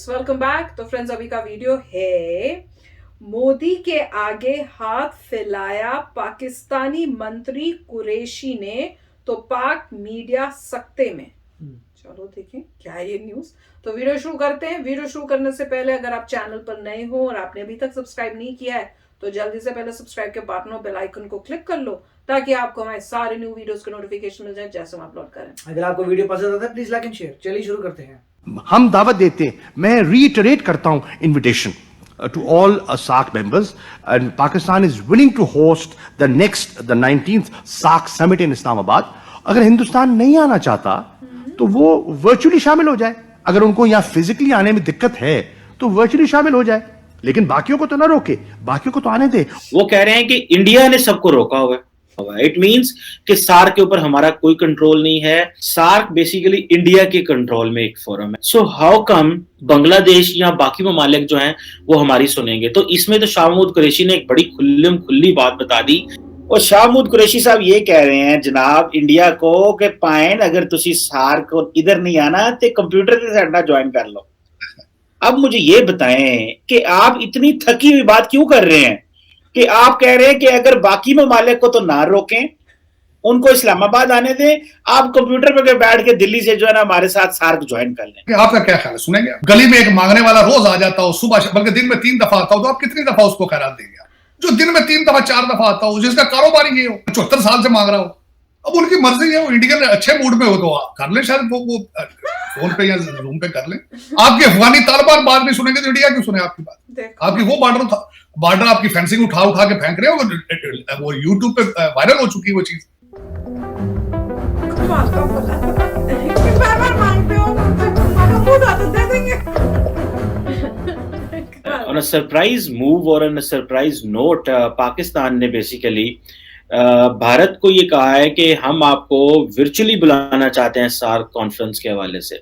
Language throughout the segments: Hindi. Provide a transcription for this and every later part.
Friends, welcome back. तो फ्रेंड्स, अभी का वीडियो है मोदी के आगे हाथ फैलाया पाकिस्तानी मंत्री कुरैशी ने, तो पाक मीडिया सख्ते में। चलो देखें क्या है ये न्यूज। तो वीडियो शुरू करते हैं। वीडियो शुरू करने से पहले अगर आप चैनल पर नए हो और आपने अभी तक सब्सक्राइब नहीं किया है तो जल्दी से पहले सब्सक्राइब के बटन और बेल आइकन को क्लिक कर लो ताकि आपको हमारे सारे न्यू वीडियोस के नोटिफिकेशन मिल जाए जैसे हम अपलोड करें। अगर आपको वीडियो पसंद आता है प्लीज लाइक एंड शेयर। चलिए शुरू करते हैं। हम दावत देते हैं, मैं रीइटरेट करता हूं invitation to all SAARC members, and Pakistan is willing to host the 19th SAARC summit in Islamabad. अगर हिंदुस्तान नहीं आना चाहता तो वो वर्चुअली शामिल हो जाए। अगर उनको यहाँ फिजिकली आने में दिक्कत है तो वर्चुअली शामिल हो जाए, लेकिन बाकियों को तो ना रोके, बाकियों को तो आने दे। वो कह रहे हैं कि इंडिया ने सबको रोका हुआ है। इट मींस कि सार्क के ऊपर हमारा कोई कंट्रोल नहीं है। सार्क बेसिकली इंडिया के कंट्रोल में एक फोरम है। सो हाउ कम बांग्लादेश या बाकी ममालिक जो हैं वो हमारी सुनेंगे? तो इसमें तो शाह महमूद कुरैशी ने एक बड़ी खुली बात बता दी। और शाह महमूद कुरैशी साहब ये कह रहे हैं जनाब इंडिया को कि पाइन अगर तुसी सार्क को इधर नहीं आना तो कंप्यूटर के साथ ज्वाइन कर लो। अब मुझे ये बताएं कि आप इतनी थकी हुई बात क्यों कर रहे हैं कि आप कह रहे हैं कि अगर बाकी ममालिक को तो ना रोकें, उनको इस्लामाबाद आने दें, आप कंप्यूटर पे बैठ के दिल्ली से जो है ना हमारे साथ सार्क ज्वाइन कर लें। आपका क्या ख्याल है? सुनेंगे? गली में एक मांगने वाला रोज आ जाता हो, सुबह बल्कि दिन में 3 दफा आता हो, तो आप कितनी दफा उसको खैरात देंगे? जो दिन में 3 दफा 4 दफा आता हो, जिसका कारोबार ही हो, 74 साल से मांग रहा हो, अब उनकी मर्जी है। वो इंडियन अच्छे मूड में हो तो कर ले, शायद वो फोन पे या जूम पे कर ले। आपके अफगानी तालिबान बात नहीं सुनेंगे तो इंडिया क्यों सुने आपकी बात? आपकी वो बॉर्डर आपकी फेंसिंग उठा के फेंक रहे हो, वो यूट्यूब पे वायरल हो चुकी है वो चीज। On a surprise move और on a surprise note, Pakistan ने बेसिकली भारत को ये कहा है कि हम आपको वर्चुअली बुलाना चाहते हैं सार्क कॉन्फ्रेंस के हवाले से।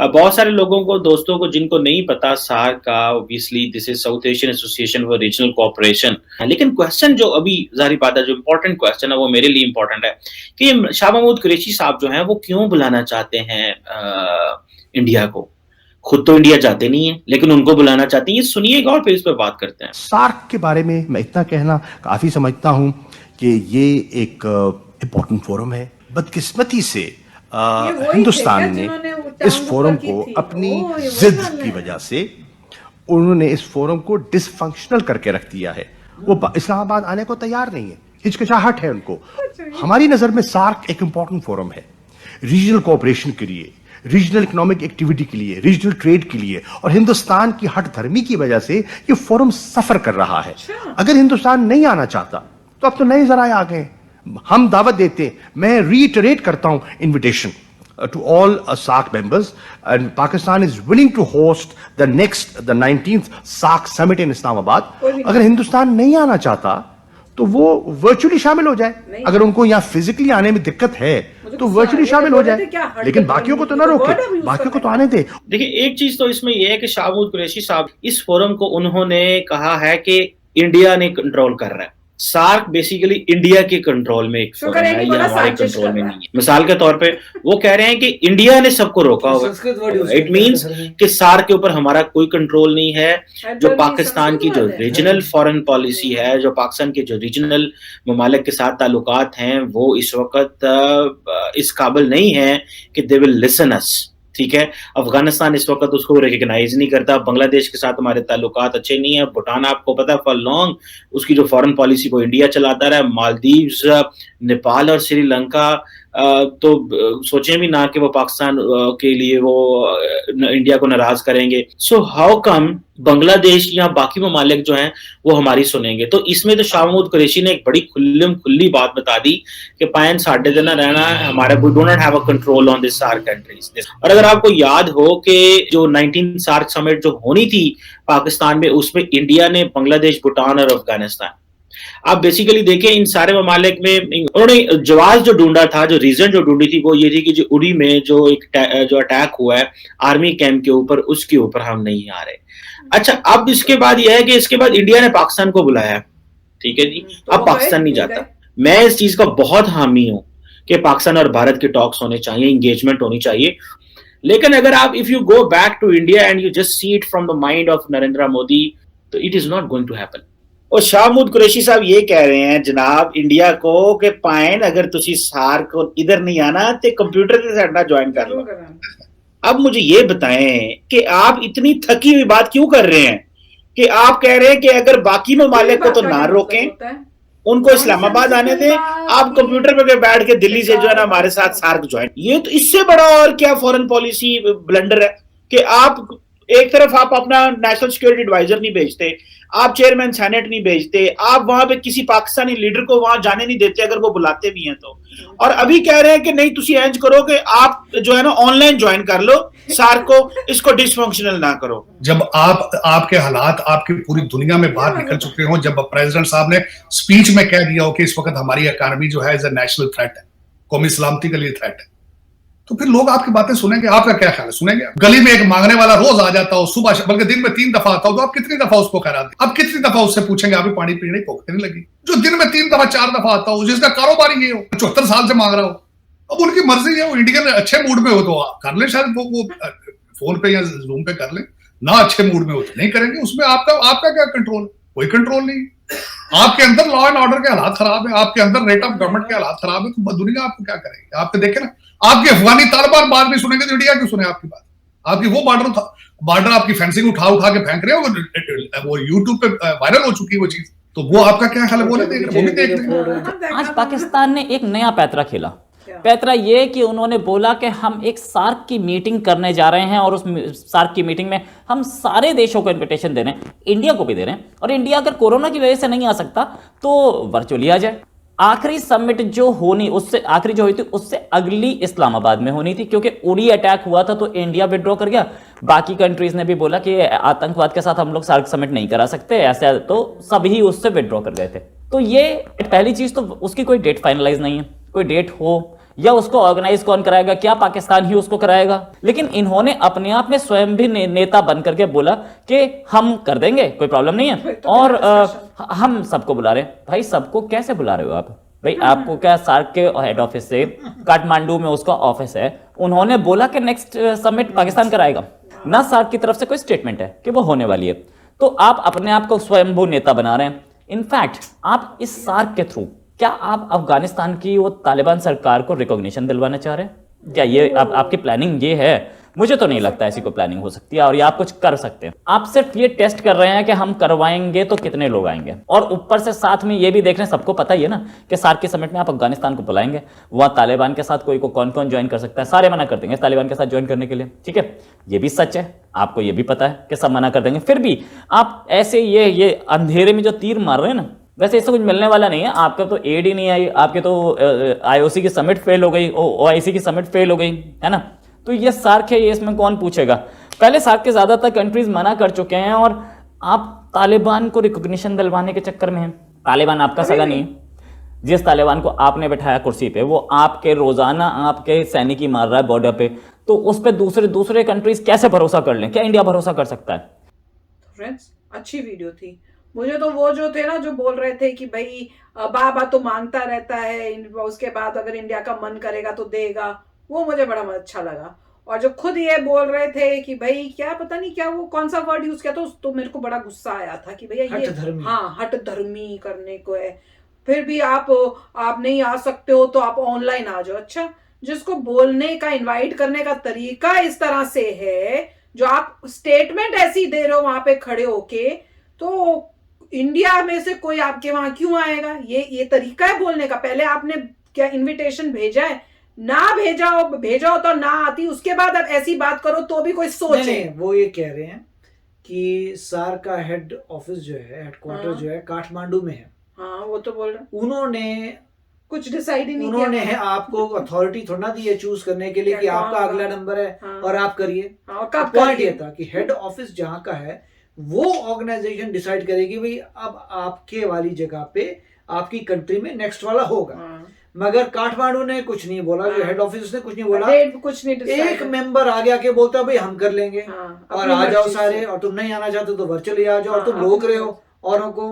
बहुत सारे लोगों को, दोस्तों को जिनको नहीं पता, सार्क का obviously this is south Asian association for regional cooperation. लेकिन क्वेश्चन जो अभी जाहिर बात है, जो इम्पोर्टेंट क्वेश्चन है वो मेरे लिए इम्पोर्टेंट है कि शाह महमूद कुरैशी साहब जो हैं वो क्यों बुलाना चाहते हैं इंडिया को? खुद तो इंडिया जाते नहीं है लेकिन उनको बुलाना चाहते हैं। ये सुनिएगा और फिर इस पर बात करते हैं। सार्क के बारे में मैं इतना कहना काफी समझता हूं कि ये एक इम्पोर्टेंट फोरम है। बदकिस्मती से हिंदुस्तान ने इस फोरम को अपनी जिद की वजह से उन्होंने इस फोरम को डिसफंक्शनल करके रख दिया है। वो इस्लामाबाद आने को तैयार नहीं है, हिचकिचाहट है उनको। हमारी नजर में सार्क एक इम्पोर्टेंट फोरम है रीजनल कोऑपरेशन के लिए, रीजनल इकोनॉमिक एक्टिविटी के लिए, रीजनल ट्रेड के लिए, और हिंदुस्तान की हट धर्मी की वजह से ये फोरम सफर कर रहा है। अगर हिंदुस्तान नहीं आना चाहता तो अब तो नए जराए आ गए। हम दावत देते हैं, मैं रीइटरेट करता हूं invitation to all SAARC members, and Pakistan is willing to host the 19th SAARC summit in Islamabad. अगर हिंदुस्तान नहीं आना चाहता तो वो वर्चुअली शामिल हो जाए। अगर उनको यहाँ फिजिकली आने में दिक्कत है तो वर्चुअली शामिल हो जाए, लेकिन बाकियों को तो ना रोके, बाकियों को तो आने दे। देखिए, एक चीज तो इसमें यह है कि शाह महमूद कुरैशी साहब इस फोरम को उन्होंने कहा है कि इंडिया ने कंट्रोल कर रहा है। सार्क बेसिकली इंडिया के कंट्रोल में एक फोरम है, ये हमारे कंट्रोल में नहीं है। मिसाल के तौर पे वो कह रहे हैं कि इंडिया ने सबको रोका हुआ है। इट मींस कि सार्क के ऊपर हमारा कोई कंट्रोल नहीं है। जो पाकिस्तान की जो रीजनल फॉरेन पॉलिसी है, जो पाकिस्तान के जो रीजनल ममालिक के साथ ताल्लुकात हैं, वो इस वक्त इस काबिल नहीं है कि दे विल लिसन अस। ठीक है, अफगानिस्तान इस वक्त उसको रिकग्नाइज नहीं करता, बांग्लादेश के साथ हमारे ताल्लुकात अच्छे नहीं है, भूटान आपको पता है फॉर लॉन्ग उसकी जो फॉरेन पॉलिसी वो इंडिया चलाता रहा, मालदीव्स, नेपाल और श्रीलंका तो सोचें भी ना कि वो पाकिस्तान के लिए वो इंडिया को नाराज करेंगे। सो हाउ कम बांग्लादेश या बाकी ममालिक जो हैं वो हमारी सुनेंगे? तो इसमें तो शाह महमूद कुरैशी ने एक बड़ी खुली बात बता दी कि पायन साढ़े दिन रहना है हमारा, we do not have a control on this SAARC countries. और अगर आपको याद हो कि जो 19 सार्क समिट जो होनी थी पाकिस्तान में, उसमें इंडिया ने बांग्लादेश, भूटान और अफगानिस्तान, आप बेसिकली देखें इन सारे ममालिक में उन्होंने जवाब जो ढूंढा था, जो रीजन जो ढूंढी थी वो ये थी कि जो उड़ी में जो अटैक हुआ है आर्मी कैंप के ऊपर, उसके ऊपर हम नहीं आ रहे। अच्छा, अब इसके बाद यह है कि इसके बाद इंडिया ने पाकिस्तान को बुलाया, ठीक है जी, अब पाकिस्तान नहीं जाता। मैं इस चीज का बहुत हामी हूं कि पाकिस्तान और भारत के टॉक्स होने चाहिए, इंगेजमेंट होनी चाहिए, लेकिन अगर आप if you go back to India and you just see it from the mind of Narendra Modi, तो it is not going to happen. और शाहमूद कुरैशी साहब ये कह रहे हैं जनाब इंडिया को कि पाइन अगर तुसी सार्क को इधर नहीं आना तो कंप्यूटर के साथ ना ज्वाइन कर लो। अब मुझे ये बताएं कि आप इतनी थकी हुई बात क्यों कर रहे हैं कि आप कह रहे हैं कि अगर बाकी ममालिक को तो ना रोकें, उनको इस्लामाबाद आने दें, आप कंप्यूटर पे बैठ के दिल्ली से जो है ना हमारे साथ सार्क ज्वाइन। ये तो इससे बड़ा और क्या फॉरेन पॉलिसी ब्लंडर है कि आप एक तरफ आप अपना नेशनल सिक्योरिटी एडवाइजर नहीं भेजते, आप चेयरमैन सेनेट नहीं भेजते, आप वहां पे किसी पाकिस्तानी लीडर को वहां जाने नहीं देते अगर वो बुलाते भी हैं तो, और अभी कह रहे हैं कि नहीं तुसी एंज करो कि आप जो है ना ऑनलाइन ज्वाइन कर लो सार्क को, इसको डिसफंक्शनल ना करो। जब आपके हालात आपकी पूरी दुनिया में बाहर निकल चुके हो, जब प्रेसिडेंट साहब ने स्पीच में कह दिया हो कि इस वक्त हमारी इकोनॉमी जो है इज अ नेशनल थ्रेट है, कौमी सलामती के लिए थ्रेट है, तो फिर लोग आपकी बातें सुनेंगे? आपका क्या ख्याल है, सुनेंगे? गली में एक मांगने वाला रोज आ जाता हो, सुबह बल्कि दिन में 3 दफा आता हो, तो आप कितनी दफा उसको खैरात दें? आप कितनी दफा उससे पूछेंगे आप भी पानी पीने भूख नहीं लगी? जो दिन में 3 दफा 4 दफा आता हो, जिसका कारोबार ये हो, 74 साल से मांग रहा हो, अब उनकी मर्जी है, वो इंडियन अच्छे मूड में हो तो कर ले, शायद वो फोन पे या जूम पे कर ले, ना अच्छे मूड में हो तो नहीं करेंगे। उसमें आपका क्या कंट्रोल? कोई कंट्रोल नहीं। आपके अंदर लॉ एंड ऑर्डर के हालात खराब है, आपके अंदर रेट ऑफ गवर्नमेंट के हालात खराब है, तो दुनिया आपको क्या करेगी? आपके देखे ना, आपके अफगानी तालिबान बात नहीं सुनेंगे तो इंडिया क्यों सुने आपकी बात? आपकी वो बॉर्डर आपकी फेंसिंग उठा के फेंक रहे हो, वो यूट्यूब पे वायरल हो चुकी है वो चीज, तो वो आपका क्या ख्याल है? वो भी देख रहे हैं। आज पाकिस्तान ने एक नया पैतरा खेला। पैतरा ये कि उन्होंने बोला कि हम एक सार्क की मीटिंग करने जा रहे हैं और उस सार्क की मीटिंग में हम सारे देशों को इनविटेशन दे रहे हैं, इंडिया को भी दे रहे हैं, और इंडिया अगर कोरोना की वजह से नहीं आ सकता तो वर्चुअली आ जाए। आखिरी समिट जो होनी उससे आखिरी जो हुई थी उससे अगली इस्लामाबाद में होनी थी, क्योंकि उड़ी अटैक हुआ था तो इंडिया विड्रॉ कर गया। बाकी कंट्रीज ने भी बोला कि आतंकवाद के साथ हम लोग सार्क समिट नहीं करा सकते, ऐसे तो सभी उससे विड्रॉ कर गए थे। तो ये पहली चीज, तो उसकी कोई डेट फाइनलाइज नहीं है। कोई डेट हो या उसको ऑर्गेनाइज कौन कराएगा, क्या पाकिस्तान ही उसको कराएगा? लेकिन इन्होंने अपने आप में स्वयं भी नेता बन करके बोला कि हम कर देंगे, कोई प्रॉब्लम नहीं है, और हम सबको बुला रहे हैं। भाई सबको कैसे बुला रहे हो आप? भाई आपको क्या सार्क के हेड ऑफिस से काठमांडू में उसका ऑफिस है, उन्होंने बोला कि नेक्स्ट समिट पाकिस्तान कराएगा, ना सार्क की तरफ से कोई स्टेटमेंट है कि वो होने वाली है। तो आप अपने आप को स्वयंभू नेता बना रहे हैं। इनफैक्ट आप इस सार्क के थ्रू क्या आप अफगानिस्तान की वो तालिबान सरकार को रिकॉग्निशन दिलवाना चाह रहे हैं? क्या ये आपकी प्लानिंग ये है? मुझे तो नहीं लगता ऐसी कोई प्लानिंग हो सकती है, और ये आप कुछ कर सकते हैं। आप सिर्फ ये टेस्ट कर रहे हैं कि हम करवाएंगे तो कितने लोग आएंगे, और ऊपर से साथ में ये भी देख रहे हैं, सबको पता ही है ना कि सार्क के समिट में आप अफगानिस्तान को बुलाएंगे, वहां तालिबान के साथ कोई को कौन कौन ज्वाइन कर सकता है, सारे मना कर देंगे तालिबान के साथ ज्वाइन करने के लिए। ठीक है, ये भी सच है, आपको ये भी पता है कि सब मना कर देंगे। फिर भी आप ऐसे ये अंधेरे में जो तीर मार रहे हैं ना, वैसे इससे कुछ मिलने वाला नहीं है। आपका तो एड ही नहीं आई, आपके तो IOC की समिट फेल हो गई, OIC की समिट फेल हो गई, है ना? तो ये सार्क है, ये इसमें कौन पूछेगा? पहले सार्क के ज्यादातर कंट्रीज मना कर चुके हैं, और आप तालिबान को रिकॉग्निशन दिलवाने के चक्कर में हैं। तालिबान आपका सगा नहीं है। जिस तालिबान को आपने बैठाया कुर्सी पे, वो आपके रोजाना आपके सैनिक ही मार रहा है बॉर्डर पे, तो उस पर दूसरे कंट्रीज कैसे भरोसा कर लें? क्या इंडिया भरोसा कर सकता है? फ्रेंड्स, अच्छी वीडियो थी। मुझे तो वो जो थे ना, जो बोल रहे थे कि भाई बाबा तो मांगता रहता है, उसके बाद अगर इंडिया का मन करेगा तो देगा, वो मुझे बड़ा अच्छा लगा। और जो खुद ये बोल रहे थे कि भाई क्या पता नहीं क्या वो कौन सा वर्ड यूज किया तो मेरे को बड़ा गुस्सा आया था कि भैया ये हट धर्मी करने को है। फिर भी आप नहीं आ सकते हो तो आप ऑनलाइन आ जाओ। अच्छा, जिसको बोलने का इनवाइट करने का तरीका इस तरह से है, जो आप स्टेटमेंट ऐसी दे रहे हो वहां पे खड़े होके, तो इंडिया में से कोई आपके वहां क्यों आएगा? ये तरीका है बोलने का? पहले आपने क्या इनविटेशन भेजा है? ना भेजा हो तो ना आती, उसके बाद आप ऐसी बात करो तो भी कोई सोचे। नहीं, वो ये कह रहे हैं कि सार्क का हेड ऑफिस जो है, हेडक्वार्टर जो है काठमांडू में है। हाँ, वो तो बोल रहे, उन्होंने कुछ डिसाइड ही नहीं किया। उन्होंने आपको अथॉरिटी थोड़ा दी है चूज करने के लिए कि आपका अगला नंबर है और आप करिए। पॉइंट ये था कि हेड ऑफिस जहाँ का है वो ऑर्गेनाइजेशन डिसाइड करेगी भाई अब आपके वाली जगह पे आपकी कंट्री में नेक्स्ट वाला होगा। मगर काठमांडू ने कुछ नहीं बोला, जो हेड ऑफिस ने कुछ नहीं बोला, कुछ नहीं। एक मेंबर आगे आके बोलता भाई हम कर लेंगे और आ जाओ सारे, और तुम नहीं आना चाहते तो वर्चुअली आ जाओ, और तुम रोक रहे हो औरों को।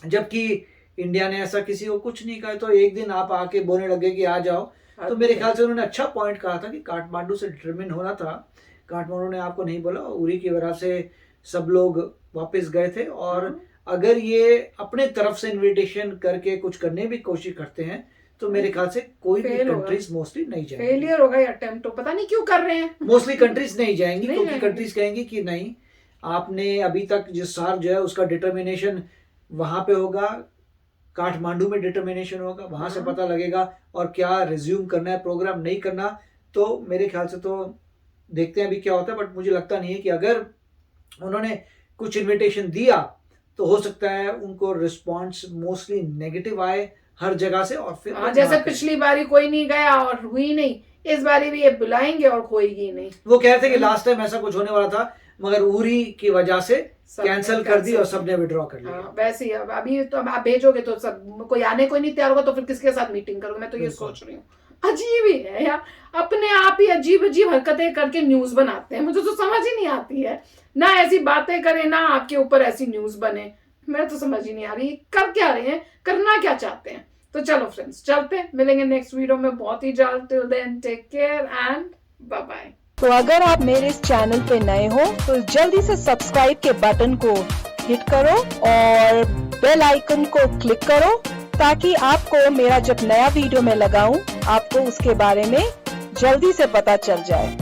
जबकि इंडिया ने ऐसा किसी को कुछ नहीं कहा। तो एक दिन आप आके बोलने लगे कि आ जाओ, तो मेरे ख्याल से उन्होंने अच्छा पॉइंट कहा था कि काठमांडू से डिटरमिन होना था। काठमांडू ने आपको नहीं बोला, उरी की वजह से सब लोग वापस गए थे। और अगर ये अपने तरफ से इनविटेशन करके कुछ करने भी कोशिश करते हैं तो मेरे ख्याल से कोई भी कंट्रीज मोस्टली नहीं जाएंगी। फेलियर होगा ये अटेम्प्ट, तो पता नहीं क्यों कर रहे हैं। मोस्टली कंट्रीज नहीं जाएंगी क्योंकि कंट्रीज कहेंगी कि नहीं, आपने अभी तक जिस सार्क जो है उसका डिटर्मिनेशन वहां पे होगा, काठमांडू में डिटर्मिनेशन होगा, वहां से पता लगेगा और क्या रिज्यूम करना है प्रोग्राम नहीं करना। तो मेरे ख्याल से तो देखते हैं अभी क्या होता है, बट मुझे लगता नहीं है कि अगर उन्होंने कुछ इनविटेशन दिया तो हो सकता है उनको रिस्पॉन्स मोस्टली नेगेटिव आए हर जगह से। और फिर जैसे पिछली बारी कोई नहीं गया और हुई नहीं, इस बारी भी ये बुलाएंगे और होएगी नहीं। वो कह रहे थे कि लास्ट टाइम ऐसा कुछ होने वाला था मगर उरी की वजह से कैंसिल कर दी और सबने विड्रॉ कर लिया। वैसे ही अब अभी तो अब आप भेजोगे तो सब कोई आने कोई नहीं तैयार होगा, तो फिर किसके साथ मीटिंग करोगे? मैं तो ये सोच रही हूँ। अजीब ही है यार, अपने आप ही अजीब अजीब हरकतें करके न्यूज बनाते हैं। मुझे तो समझ ही नहीं आती है, ना ऐसी बातें करें ना आपके ऊपर ऐसी न्यूज बने। मैं तो समझ ही नहीं आ रही कर क्या रहे हैं, करना क्या चाहते हैं। तो चलो फ्रेंड्स, चलते हैं, मिलेंगे नेक्स्ट वीडियो में बहुत ही जल्द। Till then take care and bye bye. तो अगर आप मेरे इस चैनल पे नए हो तो जल्दी से सब्सक्राइब के बटन को हिट करो और बेल आइकन को क्लिक करो ताकि आपको मेरा जब नया वीडियो मैं लगाऊं आपको उसके बारे में जल्दी से पता चल जाए।